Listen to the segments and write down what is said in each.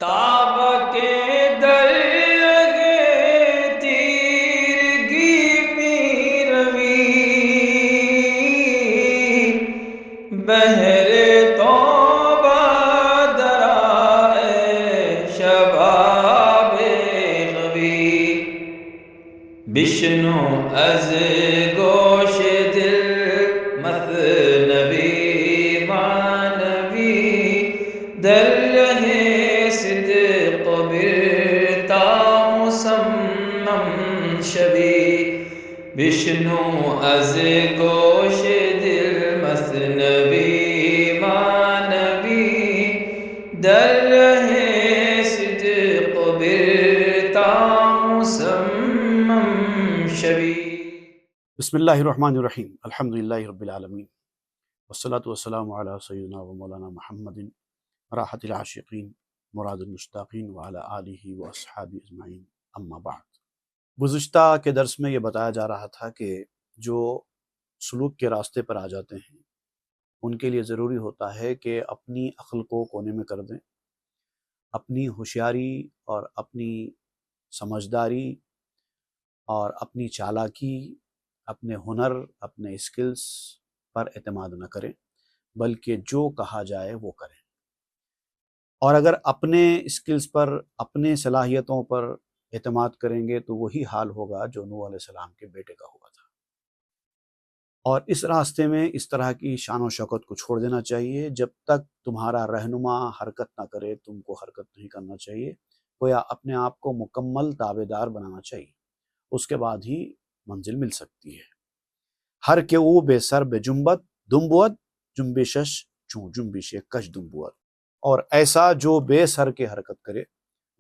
تاب کے درگے تیرگی می روی بہر توبہ درائے شباب غوی بشنو از گوش دل مثنوی مانوی در رہے صدق برتا مسمم شوی بشنو از گوش دل مثنوی مانوی در رہے صدق برتا مسمم شوی۔ بسم اللہ الرحمن الرحیم، الحمدللہ رب العالمین، والصلاة والسلام علی سیدنا و مولانا محمد راحت العاشقین مراد المشتاقین وعلی آلہ و اصحابہ اجمعین، اما بعد۔ گزشتہ کے درس میں یہ بتایا جا رہا تھا کہ جو سلوک کے راستے پر آ جاتے ہیں ان کے لیے ضروری ہوتا ہے کہ اپنی عقل کو کونے میں کر دیں، اپنی ہوشیاری اور اپنی سمجھداری اور اپنی چالاکی، اپنے ہنر، اپنے اسکلز پر اعتماد نہ کریں، بلکہ جو کہا جائے وہ کریں۔ اور اگر اپنے اسکلز پر، اپنے صلاحیتوں پر اعتماد کریں گے تو وہی حال ہوگا جو نوح علیہ السلام کے بیٹے کا ہوا تھا۔ اور اس راستے میں اس طرح کی شان و شوکت کو چھوڑ دینا چاہیے۔ جب تک تمہارا رہنما حرکت نہ کرے تم کو حرکت نہیں کرنا چاہیے، گویا اپنے آپ کو مکمل تابع دار بنانا چاہیے، اس کے بعد ہی منزل مل سکتی ہے۔ ہر کے او بے سر بے جنبت دنبوت جنبشش چون جنبش کش دنبوت، اور ایسا جو بے سر کے حرکت کرے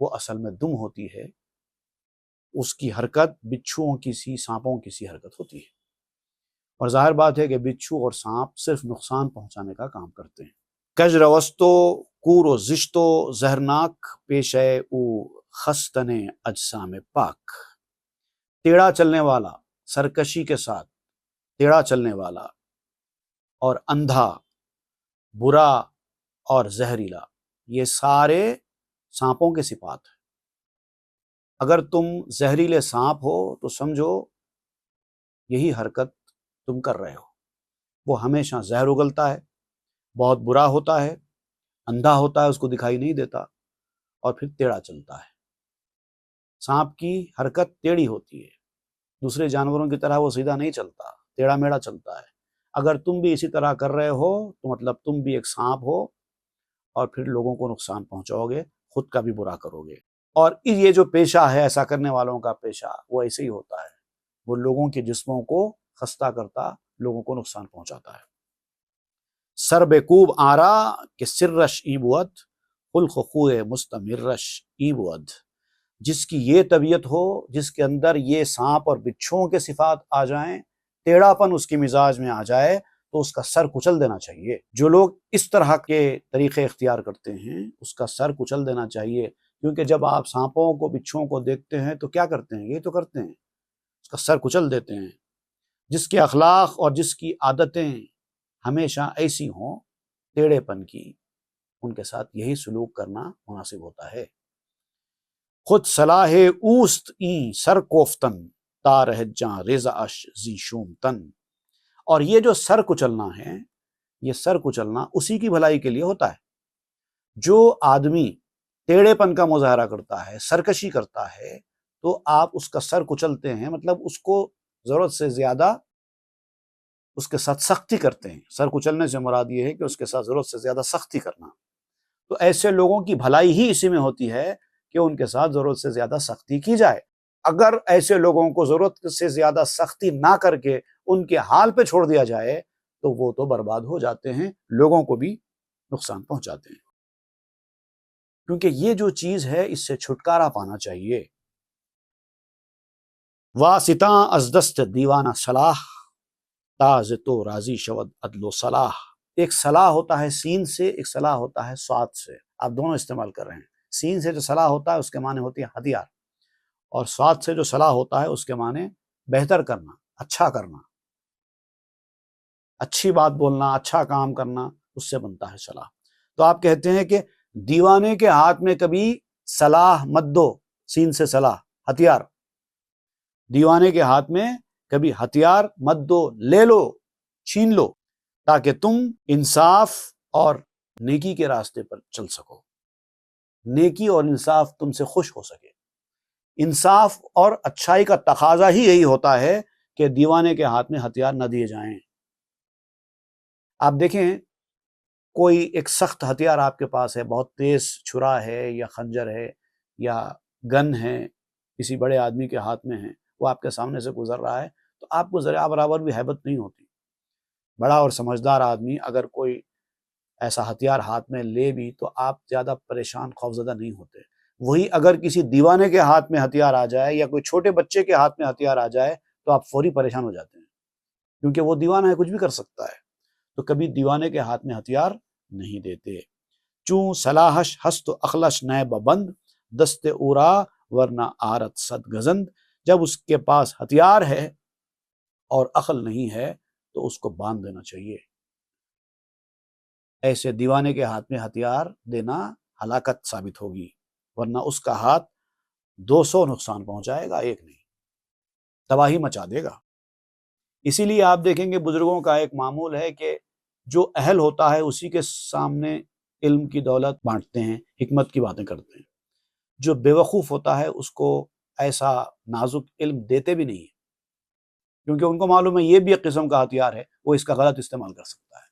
وہ اصل میں دم ہوتی ہے، اس کی حرکت بچھوؤں کی سی، سانپوں کی سی حرکت ہوتی ہے۔ اور ظاہر بات ہے کہ بچھو اور سانپ صرف نقصان پہنچانے کا کام کرتے ہیں۔ کج روستو کور و زشتو زہرناک پیشے او خستن اجسام پاک، ٹیڑھا چلنے والا، سرکشی کے ساتھ ٹیڑھا چلنے والا اور اندھا، برا اور زہریلا، یہ سارے سانپوں کے صفات ہیں۔ اگر تم زہریلے سانپ ہو تو سمجھو یہی حرکت تم کر رہے ہو۔ وہ ہمیشہ زہر اگلتا ہے، بہت برا ہوتا ہے، اندھا ہوتا ہے، اس کو دکھائی نہیں دیتا، اور پھر ٹیڑھا چلتا ہے۔ سانپ کی حرکت ٹیڑھی ہوتی ہے، دوسرے جانوروں کی طرح وہ سیدھا نہیں چلتا، ٹیڑھا میڑھا چلتا ہے۔ اگر تم بھی اسی طرح کر رہے ہو تو مطلب تم بھی ایک سانپ ہو، اور پھر لوگوں کو نقصان پہنچاؤ گے، خود کا بھی برا کرو گے۔ اور یہ جو پیشہ ہے ایسا کرنے والوں کا پیشہ، وہ ایسے ہی ہوتا ہے، وہ لوگوں کے جسموں کو خستہ کرتا، لوگوں کو نقصان پہنچاتا ہے۔ سر بے کوب آرا کہ سرش ای بود خلق خوئے مستمرش ای بود، جس کی یہ طبیعت ہو، جس کے اندر یہ سانپ اور بچھوؤں کے صفات آ جائیں، ٹیڑھا پن اس کی مزاج میں آ جائے، تو اس کا سر کچل دینا چاہیے۔ جو لوگ اس طرح کے طریقے اختیار کرتے ہیں اس کا سر کچل دینا چاہیے، کیونکہ جب آپ سانپوں کو، بچھوؤں کو دیکھتے ہیں تو کیا کرتے ہیں؟ یہ تو کرتے ہیں، اس کا سر کچل دیتے ہیں۔ جس کے اخلاق اور جس کی عادتیں ہمیشہ ایسی ہوں، ٹیڑھے پن کی، ان کے ساتھ یہی سلوک کرنا مناسب ہوتا ہے۔ خود صلاح اوست این سر کوفتن تا رہ جاں ریزہ اش زی شوم تن، اور یہ جو سر کچلنا ہے، یہ سر کچلنا اسی کی بھلائی کے لیے ہوتا ہے۔ جو آدمی ٹیڑھے پن کا مظاہرہ کرتا ہے، سرکشی کرتا ہے، تو آپ اس کا سر کچلتے ہیں، مطلب اس کو ضرورت سے زیادہ اس کے ساتھ سختی کرتے ہیں۔ سر کچلنے سے مراد یہ ہے کہ اس کے ساتھ ضرورت سے زیادہ سختی کرنا۔ تو ایسے لوگوں کی بھلائی ہی اسی میں ہوتی ہے کہ ان کے ساتھ ضرورت سے زیادہ سختی کی جائے۔ اگر ایسے لوگوں کو ضرورت سے زیادہ سختی نہ کر کے ان کے حال پہ چھوڑ دیا جائے تو وہ تو برباد ہو جاتے ہیں، لوگوں کو بھی نقصان پہنچاتے ہیں۔ کیونکہ یہ جو چیز ہے اس سے چھٹکارا پانا چاہیے۔ واسطاں از دست دیوانہ صلاح تاز تو راضی شود عدل و صلاح، ایک صلاح ہوتا ہے سین سے، ایک صلاح ہوتا ہے صاد سے، آپ دونوں استعمال کر رہے ہیں۔ سین سے جو صلاح ہوتا ہے اس کے معنی ہوتی ہے ہتھیار، اور صاد سے جو صلاح ہوتا ہے اس کے معنی بہتر کرنا، اچھا کرنا، اچھی بات بولنا، اچھا کام کرنا، اس سے بنتا ہے صلاح۔ تو آپ کہتے ہیں کہ دیوانے کے ہاتھ میں کبھی سلاح مت دو، سین سے سلاح، ہتھیار، دیوانے کے ہاتھ میں کبھی ہتھیار مت دو، لے لو، چھین لو، تاکہ تم انصاف اور نیکی کے راستے پر چل سکو، نیکی اور انصاف تم سے خوش ہو سکے۔ انصاف اور اچھائی کا تقاضا ہی یہی ہوتا ہے کہ دیوانے کے ہاتھ میں ہتھیار نہ دیے جائیں۔ آپ دیکھیں کوئی ایک سخت ہتھیار آپ کے پاس ہے، بہت تیز چھرا ہے یا خنجر ہے یا گن ہے، کسی بڑے آدمی کے ہاتھ میں ہے، وہ آپ کے سامنے سے گزر رہا ہے تو آپ کو ذرا برابر بھی ہیبت نہیں ہوتی۔ بڑا اور سمجھدار آدمی اگر کوئی ایسا ہتھیار ہاتھ میں لے بھی تو آپ زیادہ پریشان خوفزدہ نہیں ہوتے۔ وہی اگر کسی دیوانے کے ہاتھ میں ہتھیار آ جائے یا کوئی چھوٹے بچے کے ہاتھ میں ہتھیار آ جائے تو آپ فوری پریشان ہو جاتے ہیں، کیونکہ وہ دیوانہ ہے، کچھ بھی کر سکتا ہے۔ تو کبھی دیوانے کے ہاتھ میں ہتھیار نہیں دیتے۔ چوں صلاحش ہست و اخلش نئے ببند، دست اورا ورنہ آرت صد گزند، جب اس کے پاس ہتھیار ہے اور عقل نہیں ہے تو اس کو باندھ دینا چاہیے۔ ایسے دیوانے کے ہاتھ میں ہتھیار دینا ہلاکت ثابت ہوگی، ورنہ اس کا ہاتھ 200 نقصان پہنچائے گا، ایک نہیں، تباہی مچا دے گا۔ اسی لیے آپ دیکھیں گے بزرگوں کا ایک معمول ہے کہ جو اہل ہوتا ہے اسی کے سامنے علم کی دولت بانٹتے ہیں، حکمت کی باتیں کرتے ہیں۔ جو بے وقوف ہوتا ہے اس کو ایسا نازک علم دیتے بھی نہیں، کیونکہ ان کو معلوم ہے یہ بھی ایک قسم کا ہتھیار ہے، وہ اس کا غلط استعمال کر سکتا ہے۔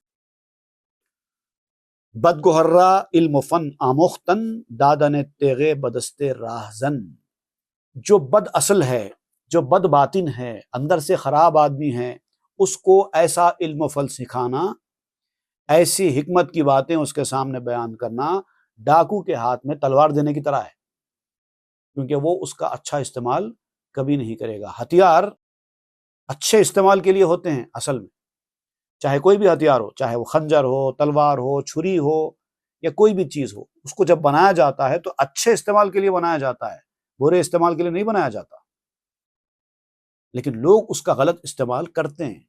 بد گہرہ علم فن آموختن، دادن تیغے بدستے راہزن، جو بد اصل ہے، جو بد باطن ہے، اندر سے خراب آدمی ہے، اس کو ایسا علم و فل سکھانا، ایسی حکمت کی باتیں اس کے سامنے بیان کرنا ڈاکو کے ہاتھ میں تلوار دینے کی طرح ہے، کیونکہ وہ اس کا اچھا استعمال کبھی نہیں کرے گا۔ ہتھیار اچھے استعمال کے لیے ہوتے ہیں اصل میں، چاہے کوئی بھی ہتھیار ہو، چاہے وہ خنجر ہو، تلوار ہو، چھری ہو یا کوئی بھی چیز ہو، اس کو جب بنایا جاتا ہے تو اچھے استعمال کے لیے بنایا جاتا ہے، برے استعمال کے لیے نہیں بنایا جاتا۔ لیکن لوگ اس کا غلط استعمال کرتے ہیں۔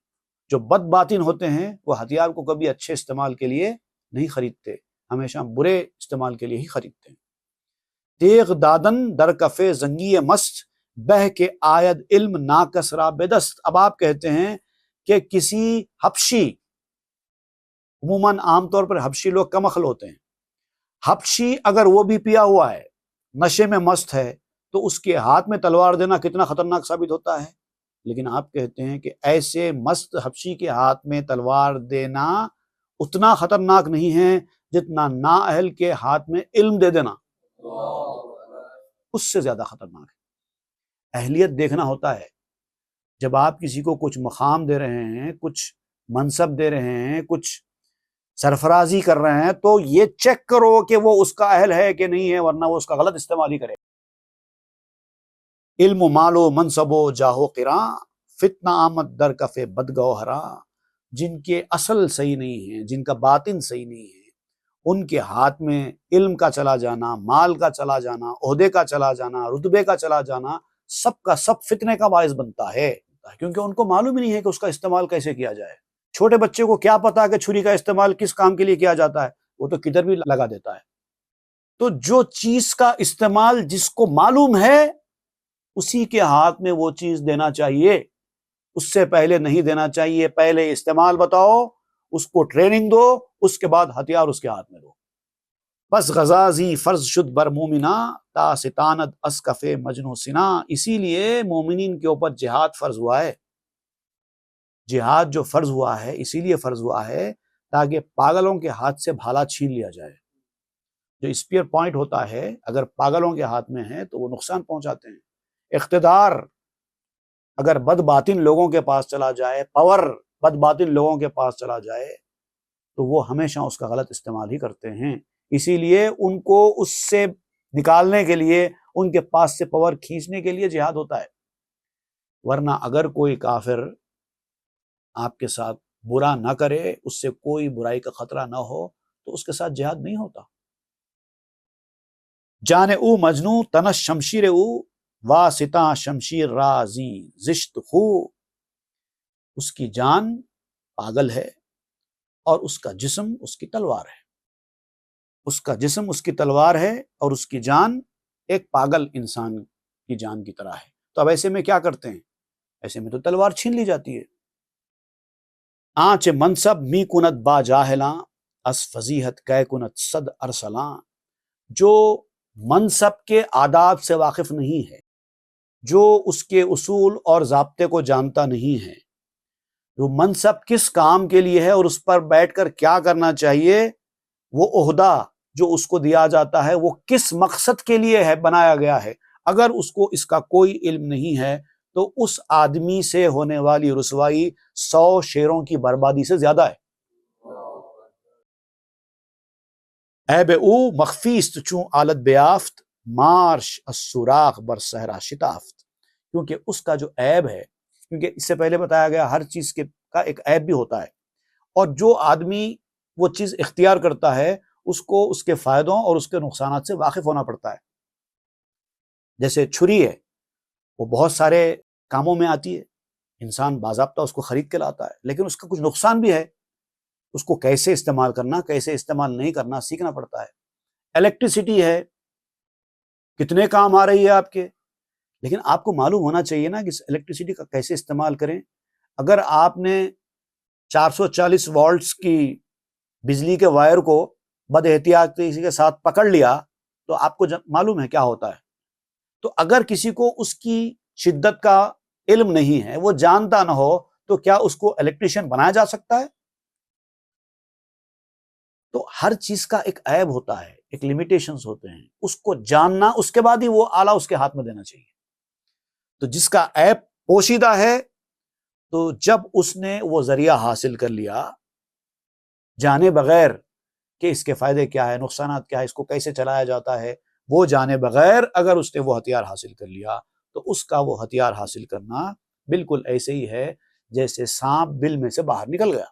جو بد باطن ہوتے ہیں وہ ہتھیار کو کبھی اچھے استعمال کے لیے نہیں خریدتے، ہمیشہ برے استعمال کے لیے ہی خریدتے ہیں۔ تیغ دادن در کف زنگی مست، بہ کے آید علم ناکسرا بدست۔ اب آپ کہتے ہیں کہ کسی حبشی، عموماً عام طور پر حبشی لوگ کم عقل ہوتے ہیں، حبشی اگر وہ بھی پیا ہوا ہے، نشے میں مست ہے، تو اس کے ہاتھ میں تلوار دینا کتنا خطرناک ثابت ہوتا ہے۔ لیکن آپ کہتے ہیں کہ ایسے مست حبشی کے ہاتھ میں تلوار دینا اتنا خطرناک نہیں ہے جتنا نااہل کے ہاتھ میں علم دے دینا، اس سے زیادہ خطرناک ہے۔ اہلیت دیکھنا ہوتا ہے۔ جب آپ کسی کو کچھ مقام دے رہے ہیں، کچھ منصب دے رہے ہیں، کچھ سرفرازی کر رہے ہیں، تو یہ چیک کرو کہ وہ اس کا اہل ہے کہ نہیں ہے، ورنہ وہ اس کا غلط استعمال ہی کرے۔ علم و مال و منصب و جاہ و قراں، فتنہ آمد در کف بدگوہراں، جن کے اصل صحیح نہیں ہیں، جن کا باطن صحیح نہیں ہے، ان کے ہاتھ میں علم کا چلا جانا، مال کا چلا جانا، عہدے کا چلا جانا، رتبے کا چلا جانا، سب کا سب فتنے کا باعث بنتا ہے، کیونکہ ان کو معلوم ہی نہیں ہے کہ اس کا استعمال کیسے کیا جائے۔ چھوٹے بچے کو کیا پتا کہ چھری کا استعمال کس کام کے لیے کیا جاتا ہے، وہ تو کدھر بھی لگا دیتا ہے۔ تو جو چیز کا استعمال جس کو معلوم ہے اسی کے ہاتھ میں وہ چیز دینا چاہیے، اس سے پہلے نہیں دینا چاہیے۔ پہلے استعمال بتاؤ، اس کو ٹریننگ دو، اس کے بعد ہتھیار اس کے ہاتھ میں دو۔ بس غزازی فرض شد بر مومنا، تا ستاند اسکف مجنو سنا، اسی لیے مومنین کے اوپر جہاد فرض ہوا ہے۔ جہاد جو فرض ہوا ہے اسی لیے فرض ہوا ہے تاکہ پاگلوں کے ہاتھ سے بھالا چھین لیا جائے۔ جو اسپیئر پوائنٹ ہوتا ہے اگر پاگلوں کے ہاتھ میں ہے تو وہ نقصان پہنچاتے ہیں۔ اقتدار اگر بد باطن لوگوں کے پاس چلا جائے، پاور بد باطن لوگوں کے پاس چلا جائے تو وہ ہمیشہ اس کا غلط استعمال ہی کرتے ہیں۔ اسی لیے ان کو اس سے نکالنے کے لیے، ان کے پاس سے پاور کھینچنے کے لیے جہاد ہوتا ہے۔ ورنہ اگر کوئی کافر آپ کے ساتھ برا نہ کرے، اس سے کوئی برائی کا خطرہ نہ ہو، تو اس کے ساتھ جہاد نہیں ہوتا۔ جان او مجنو تنش شمشیر او، واسطاں شمشیر رازی زشت خو، اس کی جان پاگل ہے اور اس کا جسم اس کی تلوار ہے۔ اس کا جسم اس کی تلوار ہے اور اس کی جان ایک پاگل انسان کی جان کی طرح ہے۔ تو اب ایسے میں کیا کرتے ہیں؟ ایسے میں تو تلوار چھین لی جاتی ہے۔ آنچ منصب می کنت با جاہلاں اس فضیحت کہ کنت صد ارسلاں۔ جو منصب کے آداب سے واقف نہیں ہے، جو اس کے اصول اور ضابطے کو جانتا نہیں ہے، جو منصب کس کام کے لیے ہے اور اس پر بیٹھ کر کیا کرنا چاہیے، وہ عہدہ جو اس کو دیا جاتا ہے وہ کس مقصد کے لیے ہے بنایا گیا ہے، اگر اس کو اس کا کوئی علم نہیں ہے تو اس آدمی سے ہونے والی رسوائی 100 شیروں کی بربادی سے زیادہ ہے۔ عیب او مخفی است چون آلت بیافت، مارش السوراخ بر صحرا شتافت۔ کیونکہ اس کا جو عیب ہے، کیونکہ اس سے پہلے بتایا گیا ہر چیز کا ایک عیب بھی ہوتا ہے، اور جو آدمی وہ چیز اختیار کرتا ہے اس کو اس کے فائدوں اور اس کے نقصانات سے واقف ہونا پڑتا ہے۔ جیسے چھری ہے، وہ بہت سارے کاموں میں آتی ہے، انسان باضابطہ اس کو خرید کے لاتا ہے، لیکن اس کا کچھ نقصان بھی ہے، اس کو کیسے استعمال کرنا کیسے استعمال نہیں کرنا سیکھنا پڑتا ہے۔ الیکٹریسٹی ہے، کتنے کام آ رہی ہے آپ کے، لیکن آپ کو معلوم ہونا چاہیے نا کہ اس الیکٹریسٹی کا کیسے استعمال کریں۔ اگر آپ نے 440 والٹس کی بجلی کے وائر کو بد احتیاطی کے ساتھ پکڑ لیا تو آپ کو معلوم ہے کیا ہوتا ہے۔ تو اگر کسی کو اس کی شدت کا علم نہیں ہے، وہ جانتا نہ ہو، تو کیا اس کو الیکٹریشین بنایا جا سکتا ہے؟ تو ہر چیز کا ایک عیب ہوتا ہے، ایک لیمیٹیشنز ہوتے ہیں، اس کو جاننا، اس کے بعد ہی وہ آلہ اس کے ہاتھ میں دینا چاہیے۔ تو جس کا عیب پوشیدہ ہے، تو جب اس نے وہ ذریعہ حاصل کر لیا جانے بغیر کہ اس کے فائدے کیا ہے، نقصانات کیا ہے، اس کو کیسے چلایا جاتا ہے، وہ جانے بغیر اگر اس نے وہ ہتھیار حاصل کر لیا تو اس کا وہ ہتھیار حاصل کرنا بالکل ایسے ہی ہے جیسے سانپ بل میں سے باہر نکل گیا۔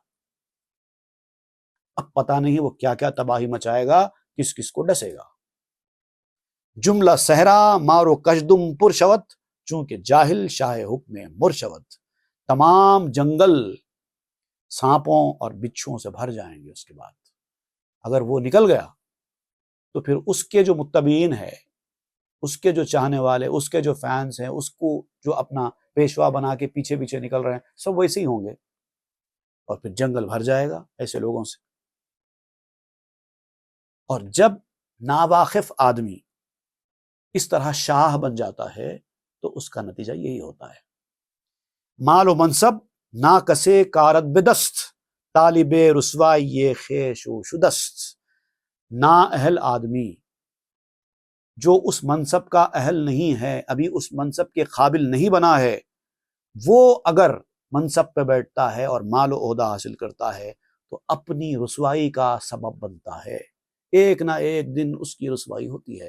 اب پتہ نہیں وہ کیا کیا تباہی مچائے گا، کس کس کو ڈسے گا۔ جملہ صحرا مارو کشدم پرشوت، چونکہ جاہل شاہ حکم مرشوت۔ تمام جنگل سانپوں اور بچھوؤں سے بھر جائیں گے اس کے بعد۔ اگر وہ نکل گیا تو پھر اس کے جو متبعین ہے، اس کے جو چاہنے والے، اس کے جو فینس ہیں، اس کو جو اپنا پیشوا بنا کے پیچھے پیچھے نکل رہے ہیں، سب ویسے ہی ہوں گے، اور پھر جنگل بھر جائے گا ایسے لوگوں سے۔ اور جب ناواقف آدمی اس طرح شاہ بن جاتا ہے تو اس کا نتیجہ یہی ہوتا ہے۔ مال و منصب نا کسے کارت بدست، طالب رسوائی یہ خیش و شدست۔ نا اہل آدمی جو اس منصب کا اہل نہیں ہے، ابھی اس منصب کے قابل نہیں بنا ہے، وہ اگر منصب پہ بیٹھتا ہے اور مال و عہدہ حاصل کرتا ہے تو اپنی رسوائی کا سبب بنتا ہے، ایک نہ ایک دن اس کی رسوائی ہوتی ہے۔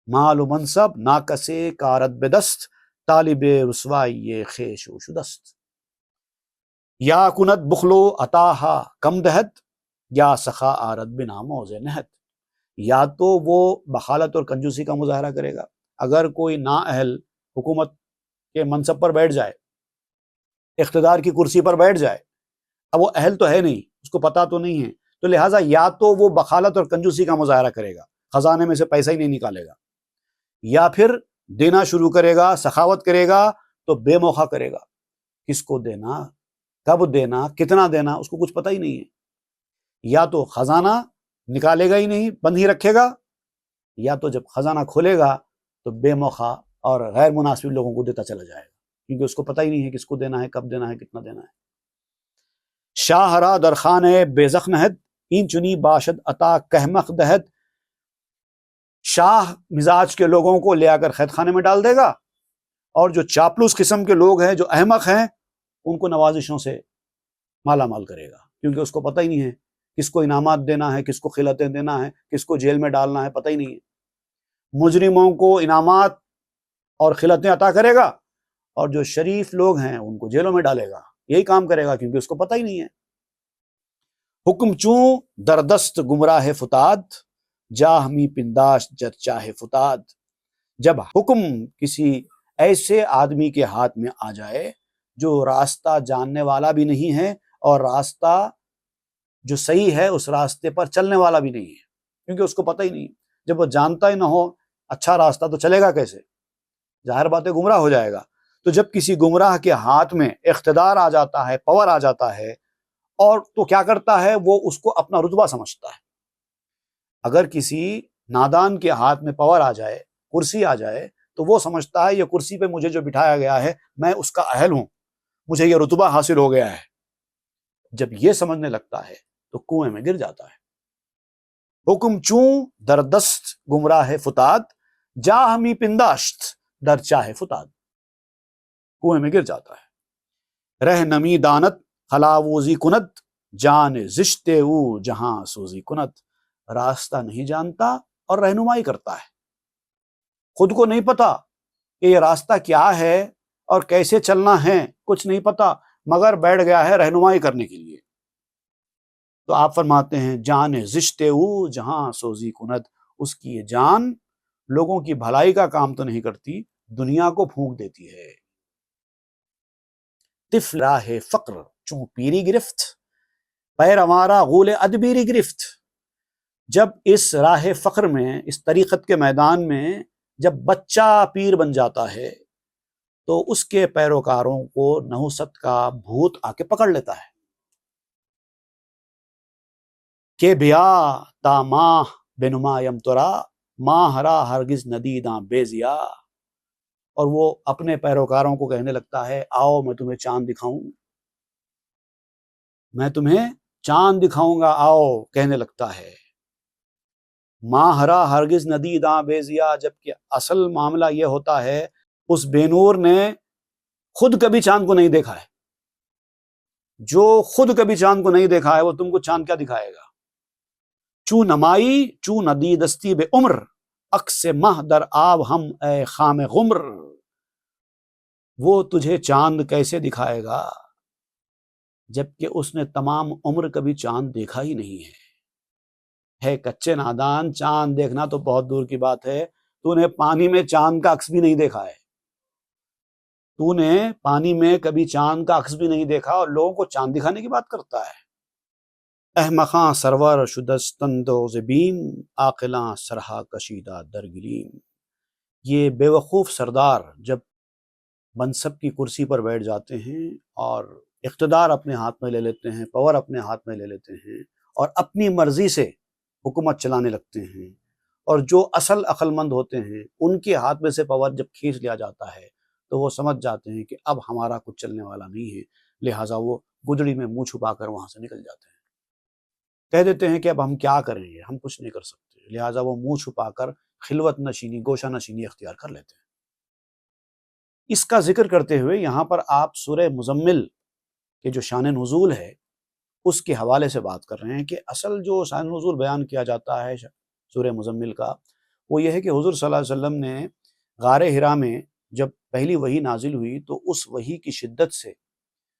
مال و منصب ناکسے کارت بدست، طالب رسوائی یہ خیش و شدست۔ یا کنت بخلو عطاہا کم دہت، یا سخا آرت بنا موز نہت۔ یا تو وہ بخالت اور کنجوسی کا مظاہرہ کرے گا۔ اگر کوئی نااہل حکومت کے منصب پر بیٹھ جائے، اقتدار کی کرسی پر بیٹھ جائے، اب وہ اہل تو ہے نہیں، اس کو پتہ تو نہیں ہے، تو لہٰذا یا تو وہ بخالت اور کنجوسی کا مظاہرہ کرے گا، خزانے میں سے پیسہ ہی نہیں نکالے گا، یا پھر دینا شروع کرے گا، سخاوت کرے گا تو بے موقع کرے گا۔ کس کو دینا، کب دینا، کتنا دینا، اس کو کچھ پتہ ہی نہیں ہے۔ یا تو خزانہ نکالے گا ہی نہیں، بند ہی رکھے گا، یا تو جب خزانہ کھولے گا تو بے موقع اور غیر مناسب لوگوں کو دیتا چلا جائے گا، کیونکہ اس کو پتہ ہی نہیں ہے کس کو دینا ہے، کب دینا ہے، کتنا دینا ہے۔ شاہ را در خانہ بے زخم نہد، این چنی باشد عطا کہمخ دہد۔ شاہ مزاج کے لوگوں کو لے آ کر قید خانے میں ڈال دے گا، اور جو چاپلوس قسم کے لوگ ہیں، جو احمق ہیں، ان کو نوازشوں سے مالا مال کرے گا، کیونکہ اس کو پتہ ہی نہیں ہے کس کو انعامات دینا ہے، کس کو خلعتیں دینا ہے، کس کو جیل میں ڈالنا ہے، پتہ ہی نہیں ہے۔ مجرموں کو انعامات اور خلعتیں عطا کرے گا، اور جو شریف لوگ ہیں ان کو جیلوں میں ڈالے گا، یہی کام کرے گا کیونکہ اس کو پتہ ہی نہیں ہے۔ حکم چوں دردست گمراہ فتاد، جاہ می پنداش جر چاہے فتاد۔ جب حکم کسی ایسے آدمی کے ہاتھ میں آ جائے جو راستہ جاننے والا بھی نہیں ہے اور راستہ جو صحیح ہے اس راستے پر چلنے والا بھی نہیں ہے، کیونکہ اس کو پتہ ہی نہیں۔ جب وہ جانتا ہی نہ ہو اچھا راستہ تو چلے گا کیسے؟ ظاہر بات ہے گمراہ ہو جائے گا۔ تو جب کسی گمراہ کے ہاتھ میں اقتدار آ جاتا ہے، پاور آ جاتا ہے، اور تو کیا کرتا ہے، وہ اس کو اپنا رتبہ سمجھتا ہے۔ اگر کسی نادان کے ہاتھ میں پاور آ جائے، کرسی آ جائے، تو وہ سمجھتا ہے یہ کرسی پہ مجھے جو بٹھایا گیا ہے میں اس کا اہل ہوں، مجھے یہ رتبہ حاصل ہو گیا ہے۔ جب یہ سمجھنے لگتا ہے تو کنویں میں گر جاتا ہے۔ حکم چوں در دست گمراہ فتاد، جا ہمی پنداشت در چاہ فتاد، کنویں میں گر جاتا ہے۔ رہ نمی دانت خلاووزی کند، جان زشت او جہاں سوزی کند، راستہ نہیں جانتا اور رہنمائی کرتا ہے، خود کو نہیں پتا کہ یہ راستہ کیا ہے اور کیسے چلنا ہے، کچھ نہیں پتا، مگر بیٹھ گیا ہے رہنمائی کرنے کے لیے۔ تو آپ فرماتے ہیں جان زشت او جہاں سوزی کند، اس کی یہ جان لوگوں کی بھلائی کا کام تو نہیں کرتی، دنیا کو پھونک دیتی ہے۔ طفل راہ فقر چوں پیری گرفت، پیر ہمارا غول ادبیری گرفت۔ جب اس راہ فقر میں، اس طریقت کے میدان میں جب بچہ پیر بن جاتا ہے تو اس کے پیروکاروں کو نحوست کا بھوت آ کے پکڑ لیتا ہے کہ بیا تا ماہ بنما یم ترا، ماہ را ہرگز ندیداں بے ضیا، اور وہ اپنے پیروکاروں کو کہنے لگتا ہے آؤ میں تمہیں چاند دکھاؤں، میں تمہیں چاند دکھاؤں گا، آؤ کہنے لگتا ہے۔ ماہرا ہرگز ندیداں بے ضیا، جبکہ اصل معاملہ یہ ہوتا ہے اس بے نور نے خود کبھی چاند کو نہیں دیکھا ہے۔ جو خود کبھی چاند کو نہیں دیکھا ہے وہ تم کو چاند کیا دکھائے گا؟ چوں نمائی چوں ندی دستی بے عمر، عکس مہ در آب ہم اے خام غمر، وہ تجھے چاند کیسے دکھائے گا جبکہ اس نے تمام عمر کبھی چاند دیکھا ہی نہیں ہے کچے نادان، چاند دیکھنا تو بہت دور کی بات ہے، تو نے پانی میں چاند کا عکس بھی نہیں دیکھا ہے، تو نے پانی میں کبھی چاند کا عکس بھی نہیں دیکھا اور لوگوں کو چاند دکھانے کی بات کرتا ہے۔ احمقاں سرور شدستندوز بیم، عاقلاں سرہا کشیدہ درگلیم۔ یہ بے وقوف سردار جب منصب کی کرسی پر بیٹھ جاتے ہیں اور اقتدار اپنے ہاتھ میں لے لیتے ہیں، پاور اپنے ہاتھ میں لے لیتے ہیں اور اپنی مرضی سے حکومت چلانے لگتے ہیں، اور جو اصل عقل مند ہوتے ہیں ان کے ہاتھ میں سے پاور جب کھینچ لیا جاتا ہے تو وہ سمجھ جاتے ہیں کہ اب ہمارا کچھ چلنے والا نہیں ہے، لہٰذا وہ گدڑی میں منہ چھپا کر وہاں سے نکل جاتے ہیں، کہہ دیتے ہیں کہ اب ہم کیا کریں گے، ہم کچھ نہیں کر سکتے، لہٰذا وہ منہ چھپا کر خلوت نشینی، گوشہ نشینی اختیار کر لیتے ہیں۔ اس کا ذکر کرتے ہوئے یہاں پر آپ سورہ مزمل کے جو شان نزول ہے اس کے حوالے سے بات کر رہے ہیں کہ اصل جو شان نزول بیان کیا جاتا ہے سورہ مزمل کا وہ یہ ہے کہ حضور صلی اللہ علیہ وسلم نے غار حرا میں جب پہلی وحی نازل ہوئی تو اس وحی کی شدت سے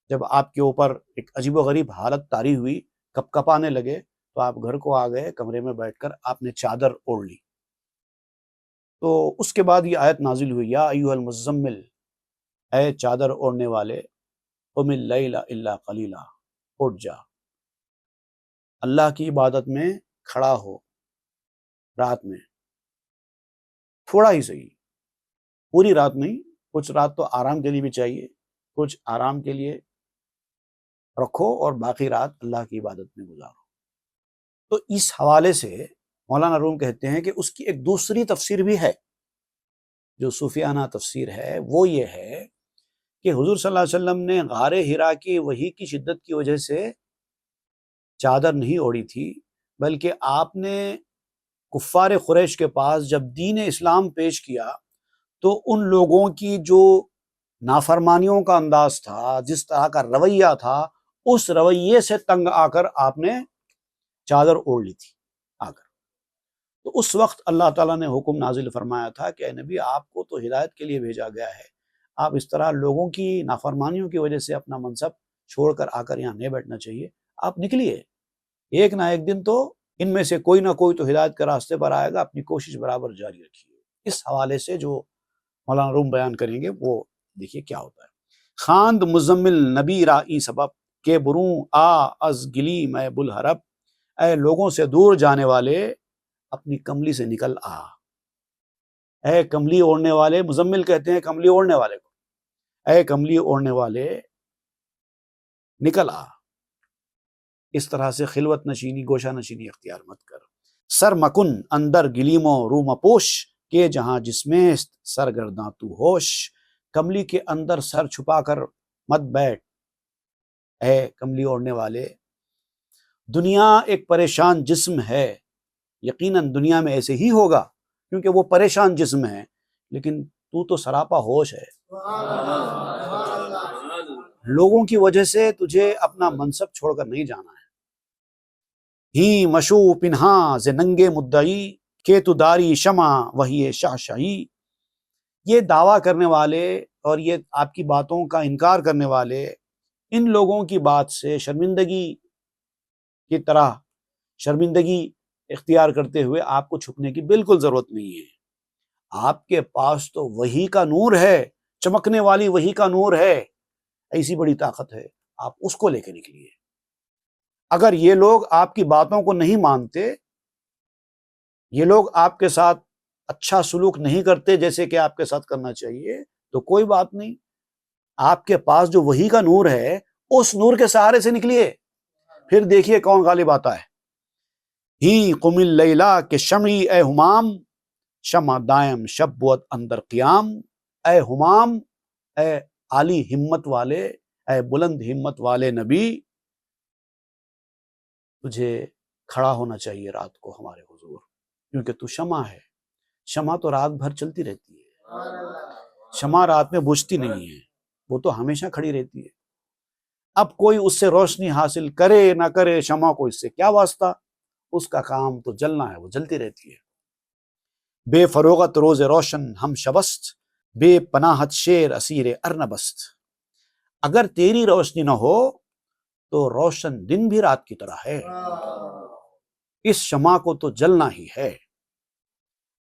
جب آپ کے اوپر ایک عجیب و غریب حالت طاری ہوئی، کپ کپانے لگے، تو آپ گھر کو آ گئے، کمرے میں بیٹھ کر آپ نے چادر اوڑھ لی۔ تو اس کے بعد یہ آیت نازل ہوئی، یا ایھا المزمل، اے چادر اوڑھنے والے، قم اللیل الا قلیلا، اٹھ جا، اللہ کی عبادت میں کھڑا ہو، رات میں تھوڑا ہی صحیح، پوری رات نہیں، کچھ رات تو آرام کے لیے بھی چاہیے، کچھ آرام کے لیے رکھو اور باقی رات اللہ کی عبادت میں گزارو۔ تو اس حوالے سے مولانا روم کہتے ہیں کہ اس کی ایک دوسری تفسیر بھی ہے، جو صوفیانہ تفسیر ہے، وہ یہ ہے کہ حضور صلی اللہ علیہ وسلم نے غار حرا کی وحی کی شدت کی وجہ سے چادر نہیں اوڑھی تھی، بلکہ آپ نے کفار قریش کے پاس جب دین اسلام پیش کیا تو ان لوگوں کی جو نافرمانیوں کا انداز تھا، جس طرح کا رویہ تھا، اس رویے سے تنگ آ کر آپ نے چادر اوڑھ لی تھی آ کر۔ تو اس وقت اللہ تعالیٰ نے حکم نازل فرمایا تھا کہ اے نبی، آپ کو تو ہدایت کے لیے بھیجا گیا ہے، آپ اس طرح لوگوں کی نافرمانیوں کی وجہ سے اپنا منصب چھوڑ کر آ کر یہاں نہیں بیٹھنا چاہیے، آپ نکلیے، ایک نہ ایک دن تو ان میں سے کوئی نہ کوئی تو ہدایت کے راستے پر آئے گا، اپنی کوشش برابر جاری رکھیے۔ اس حوالے سے جو مولانا روم بیان کریں گے وہ دیکھیے کیا ہوتا ہے۔ خواند مزمل نبی رائی سبب، کہ بروں آ از گلی میں بلحرب، اے لوگوں سے دور جانے والے اپنی کملی سے نکل آ. اے کملی اوڑھنے والے، مزمل کہتے ہیں کملی اوڑھنے والے کو، اے کملی اوڑھنے والے نکل آ. اس طرح سے خلوت نشینی، گوشہ نشینی اختیار مت کر. سر مکن اندر گلیم و رو مپوش، کہ جہاں جس میں سرگرداں تو ہوش. کملی کے اندر سر چھپا کر مت بیٹھ اے کملی اوڑھنے والے. دنیا ایک پریشان جسم ہے، یقیناً دنیا میں ایسے ہی ہوگا کیونکہ وہ پریشان جسم ہے، لیکن تو سراپا ہوش ہے. لوگوں کی وجہ سے تجھے اپنا منصب چھوڑ کر نہیں جانا ہے. ہی مشو پنہاں ز ننگے مدعی، کہ تو داری شمع وہی شاہ شاہی. یہ دعویٰ کرنے والے اور یہ آپ کی باتوں کا انکار کرنے والے، ان لوگوں کی بات سے شرمندگی کی طرح شرمندگی اختیار کرتے ہوئے آپ کو چھپنے کی بالکل ضرورت نہیں ہے. آپ کے پاس تو وحی کا نور ہے، چمکنے والی وحی کا نور ہے، ایسی بڑی طاقت ہے، آپ اس کو لے کے نکلیے. اگر یہ لوگ آپ کی باتوں کو نہیں مانتے، یہ لوگ آپ کے ساتھ اچھا سلوک نہیں کرتے جیسے کہ آپ کے ساتھ کرنا چاہیے، تو کوئی بات نہیں، آپ کے پاس جو وحی کا نور ہے اس نور کے سہارے سے نکلیے، پھر دیکھیے کون غالب آتا ہے. ہی قم اللیلا کہ شمعی اے ہمام، شمع دائم شب بود اندر قیام. اے ہمام، اے عالی ہمت والے، اے بلند ہمت والے نبی، تجھے کھڑا ہونا چاہیے رات کو ہمارے حضور، کیونکہ تو شمع ہے. شمع تو رات بھر چلتی رہتی ہے، شمع رات میں بجھتی نہیں ہے، وہ تو ہمیشہ کھڑی رہتی ہے. اب کوئی اس سے روشنی حاصل کرے نہ کرے، شمع کو اس سے کیا واسطہ، اس کا کام تو جلنا ہے، وہ جلتی رہتی ہے. بے فروغت روز روشن ہم شبست، بے پناہت شیر اسیر ارنبست. اگر تیری روشنی نہ ہو تو روشن دن بھی رات کی طرح ہے، اس شمع کو تو جلنا ہی ہے.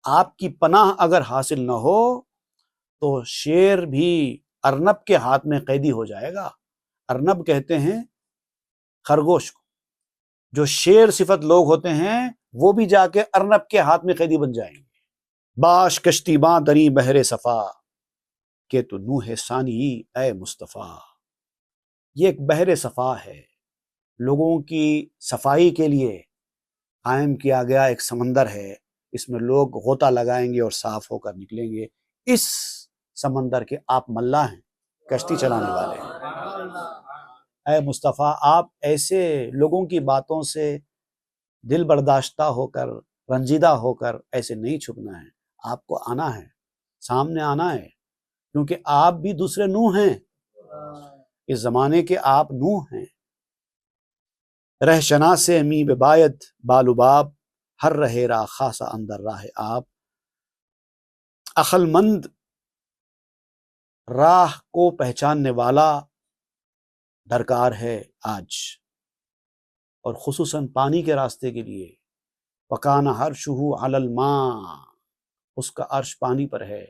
آپ کی پناہ اگر حاصل نہ ہو تو شیر بھی ارنب کے ہاتھ میں قیدی ہو جائے گا. ارنب کہتے ہیں خرگوش کو، جو شیر صفت لوگ ہوتے ہیں وہ بھی جا کے ارنب کے ہاتھ میں قیدی بن جائیں گے. باش کشتی باں دری بحر صفا، کہ تو نوح ثانی اے مصطفیٰ. یہ ایک بحر صفا ہے، لوگوں کی صفائی کے لیے قائم کیا گیا ایک سمندر ہے. اس میں لوگ غوطہ لگائیں گے اور صاف ہو کر نکلیں گے. اس سمندر کے آپ ملاح ہیں، کشتی چلانے والے ہیں. اے مصطفیٰ، آپ ایسے لوگوں کی باتوں سے دل برداشتہ ہو کر، رنجیدہ ہو کر ایسے نہیں چھپنا ہے. آپ کو آنا ہے، سامنے آنا ہے، کیونکہ آپ بھی دوسرے نوح ہیں، اس زمانے کے آپ نوح ہیں. رہ شناس می بباید بالو باب، ہر رہے را خاصا اندر راہ آپ. عقل مند راہ کو پہچاننے والا درکار ہے آج، اور خصوصاً پانی کے راستے کے لیے. وَكَانَ عَرْشُهُ عَلَى الْمَاءِ، اس کا عرش پانی پر ہے.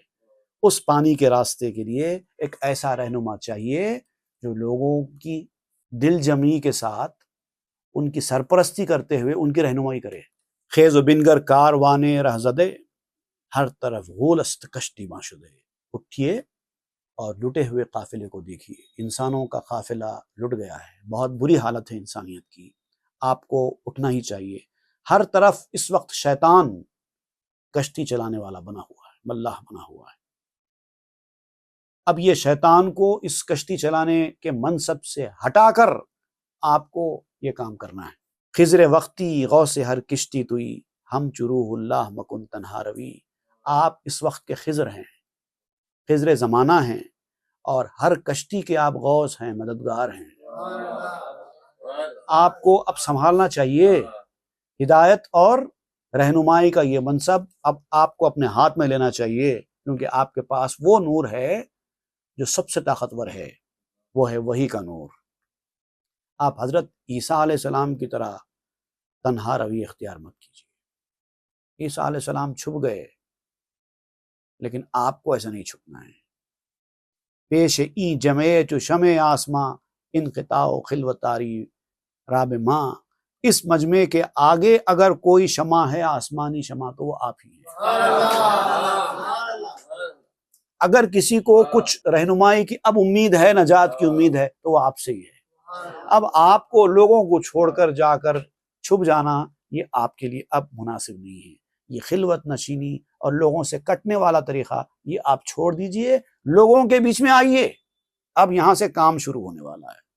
اس پانی کے راستے کے لیے ایک ایسا رہنما چاہیے جو لوگوں کی دل جمعی کے ساتھ ان کی سرپرستی کرتے ہوئے ان کی رہنمائی کرے. خیز و بنگر کاروانے رہزدے، ہر طرف غول است کشتی ماشدے. اٹھیے اور لٹے ہوئے قافلے کو دیکھیے. انسانوں کا قافلہ لٹ گیا ہے، بہت بری حالت ہے انسانیت کی. آپ کو اٹھنا ہی چاہیے. ہر طرف اس وقت شیطان کشتی چلانے والا بنا ہوا ہے، ملاح بنا ہوا ہے. اب یہ شیطان کو اس کشتی چلانے کے منصب سے ہٹا کر آپ کو یہ کام کرنا ہے. خضر وقتی غوث ہر کشتی توئی، ہم چروح اللہ مکن تنہا روی. آپ اس وقت کے خضر ہیں، خضر زمانہ ہیں، اور ہر کشتی کے آپ غوث ہیں، مددگار ہیں. آپ کو اب سنبھالنا چاہیے. ہدایت اور رہنمائی کا یہ منصب اب آپ کو اپنے ہاتھ میں لینا چاہیے، کیونکہ آپ کے پاس وہ نور ہے جو سب سے طاقتور ہے، وہ ہے وحی کا نور. آپ حضرت عیسیٰ علیہ السلام کی طرح تنہا روی اختیار مت کیجیے. عیسیٰ علیہ السلام چھپ گئے، لیکن آپ کو ایسا نہیں چھپنا ہے. پیش ای جمع چو شمع آسماں، انقطاع و خلوتاری راب ماں. اس مجمع کے آگے اگر کوئی شمع ہے آسمانی شمع تو وہ آپ ہی ہیں۔ اگر کسی کو کچھ رہنمائی کی اب امید ہے، نجات کی امید ہے، تو وہ آپ سے ہی ہے۔ اب آپ کو لوگوں کو چھوڑ کر جا کر چھپ جانا یہ آپ کے لیے اب مناسب نہیں ہے۔ یہ خلوت نشینی اور لوگوں سے کٹنے والا طریقہ یہ آپ چھوڑ دیجئے، لوگوں کے بیچ میں آئیے۔ اب یہاں سے کام شروع ہونے والا ہے۔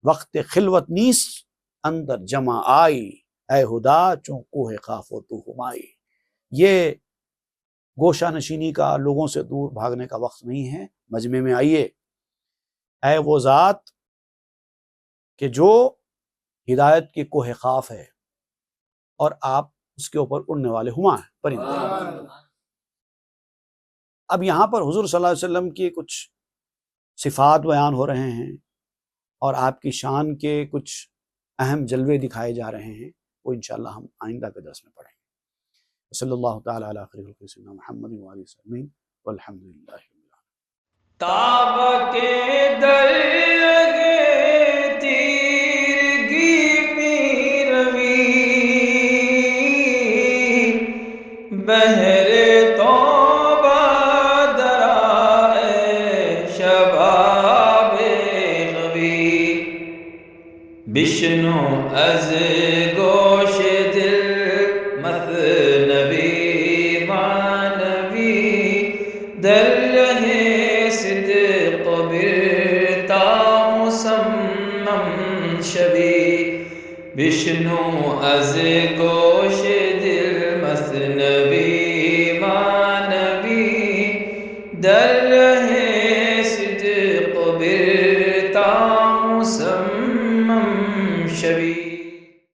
وقت خلوت نیس اندر جمع آئی، اے خدا چون کوہ خاف و تو ہمائی۔ یہ گوشہ نشینی کا، لوگوں سے دور بھاگنے کا وقت نہیں ہے، مجمع میں آئیے۔ اے وہ ذات کہ جو ہدایت کے کوہ خاف ہے اور آپ اس کے اوپر اڑنے والے ہما ہیں، پرندے۔ اب یہاں پر حضور صلی اللہ علیہ وسلم کی کچھ صفات بیان ہو رہے ہیں اور آپ کی شان کے کچھ اہم جلوے دکھائے جا رہے ہیں، وہ انشاءاللہ ہم آئندہ کے درس میں پڑھیں گے۔ صلی اللہ تعالی علی خیر خلق سیدنا محمد و آلہ وسلم والحمد للہ رب العالمین۔ تاب کے درگے تیرگی می روی، بہر توبہ درائے شباب نبی، بشنو از گوش دل مثنوی مانوی، در لہے صدق برتا مصمم شوی، بشنو از گوش